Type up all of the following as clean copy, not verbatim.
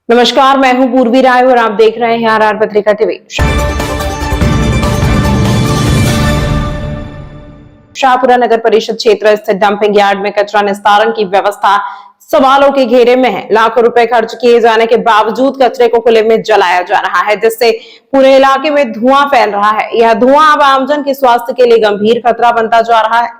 नमस्कार, मैं हूं पूर्वी राय और आप देख रहे हैं आरआर पत्रिका टीवी। शाहपुरा नगर परिषद क्षेत्र स्थित डंपिंग यार्ड में कचरा निस्तारण की व्यवस्था सवालों के घेरे में है। लाखों रुपए खर्च किए जाने के बावजूद कचरे को खुले में जलाया जा रहा है, जिससे पूरे इलाके में धुआं फैल रहा है। यह धुआं अब आमजन के स्वास्थ्य के लिए गंभीर खतरा बनता जा रहा है।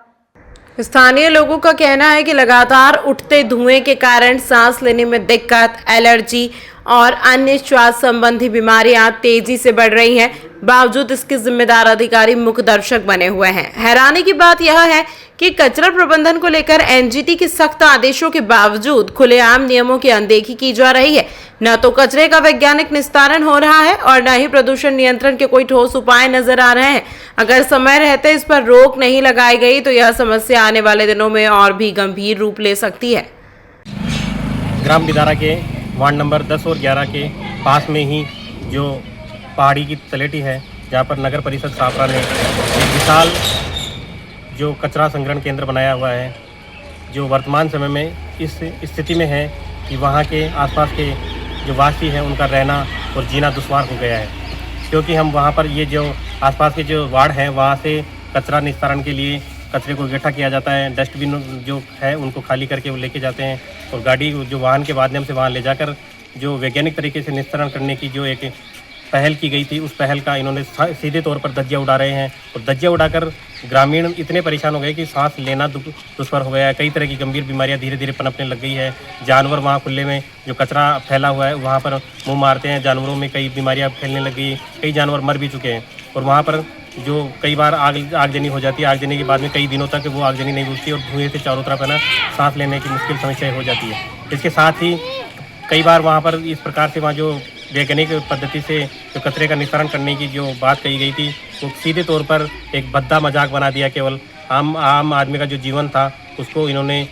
स्थानीय लोगों का कहना है कि लगातार उठते धुएं के कारण सांस लेने में दिक्कत, एलर्जी और अन्य श्वास संबंधी बीमारियां तेजी से बढ़ रही हैं। बावजूद इसके जिम्मेदार अधिकारी मुख्य दर्शक बने हुए हैं। हैरानी की बात यह है कि कचरा प्रबंधन को लेकर एनजीटी के सख्त आदेशों के बावजूद खुलेआम नियमों की अनदेखी की जा रही है। न तो कचरे का वैज्ञानिक निस्तारण हो रहा है और न ही प्रदूषण नियंत्रण के कोई ठोस उपाय नजर आ रहे हैं। अगर समय रहते इस पर रोक नहीं लगाई गई तो यह समस्या आने वाले दिनों में और भी गंभीर रूप ले सकती है। ग्राम बिदारा के वार्ड नंबर 10 और 11 के पास में ही जो पहाड़ी की तलेटी है, जहाँ पर नगर परिषद शाहपुरा ने एक विशाल जो कचरा संग्रहण केंद्र बनाया हुआ है, जो वर्तमान समय में इस स्थिति में है कि वहाँ के आसपास के जो वासी हैं उनका रहना और जीना दुश्वार हो गया है। क्योंकि हम वहाँ पर ये जो आसपास के जो वार्ड हैं वहाँ से कचरा निस्तारण के लिए कचरे को इकट्ठा किया जाता है। डस्टबिन जो है उनको खाली करके वो लेके जाते हैं और गाड़ी जो वाहन के माध्यम से वहाँ ले जाकर जो वैज्ञानिक तरीके से निस्तारण करने की जो एक पहल की गई थी, उस पहल का इन्होंने सीधे तौर पर धज्जियाँ उड़ा रहे हैं। और धज्जियाँ उड़ाकर ग्रामीण इतने परेशान हो गए कि सांस लेना दुष्कर हो गया है। कई तरह की गंभीर बीमारियां धीरे धीरे पनपने लग गई है। जानवर वहाँ खुले में जो कचरा फैला हुआ है वहाँ पर मुँह मारते हैं। जानवरों में कई बीमारियाँ फैलने लग गई, कई जानवर मर भी चुके हैं। और वहाँ पर जो कई बार आगजनी हो जाती है, आगजनी के बाद में कई दिनों तक वो आगजनी नहीं बुझती और धुएँ से चारों तरफ है ना सांस लेने की मुश्किल समस्या हो जाती है। इसके साथ ही कई बार वहाँ पर इस प्रकार से वहाँ जो वैज्ञानिक पद्धति से जो कचरे का निस्तारण करने की जो बात कही गई थी वो सीधे तौर पर एक भद्दा मजाक बना दिया। केवल आम आदमी का जो जीवन था उसको इन्होंने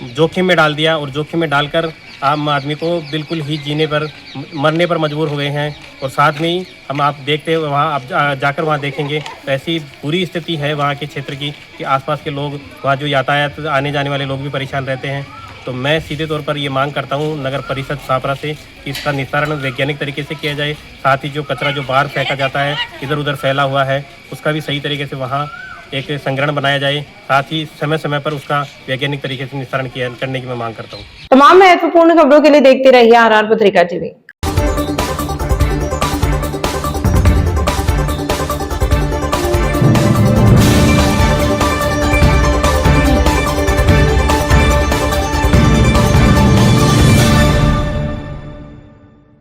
जोखिम में डाल दिया और जोखिम में डालकर आम आदमी को बिल्कुल ही जीने पर मरने पर मजबूर हो गए हैं। और साथ में ही हम आप देखते हैं वहाँ आप जाकर वहाँ देखेंगे तो ऐसी बुरी स्थिति है वहाँ के क्षेत्र की कि आसपास के लोग वहाँ जो यातायात आने जाने वाले लोग भी परेशान रहते हैं। तो मैं सीधे तौर पर ये मांग करता हूँ नगर परिषद शाहपुरा से कि इसका निस्तारण वैज्ञानिक तरीके से किया जाए। साथ ही जो कचरा जो बाहर फेंका जाता है, इधर उधर फैला हुआ है, उसका भी सही तरीके से वहाँ एक संग्रहण बनाया जाए। साथ ही समय समय पर उसका वैज्ञानिक तरीके से निस्तारण करने की मैं मांग करता हूँ। तमाम महत्वपूर्ण खबरों के लिए देखते रहिए आरआर पत्रिका टीवी।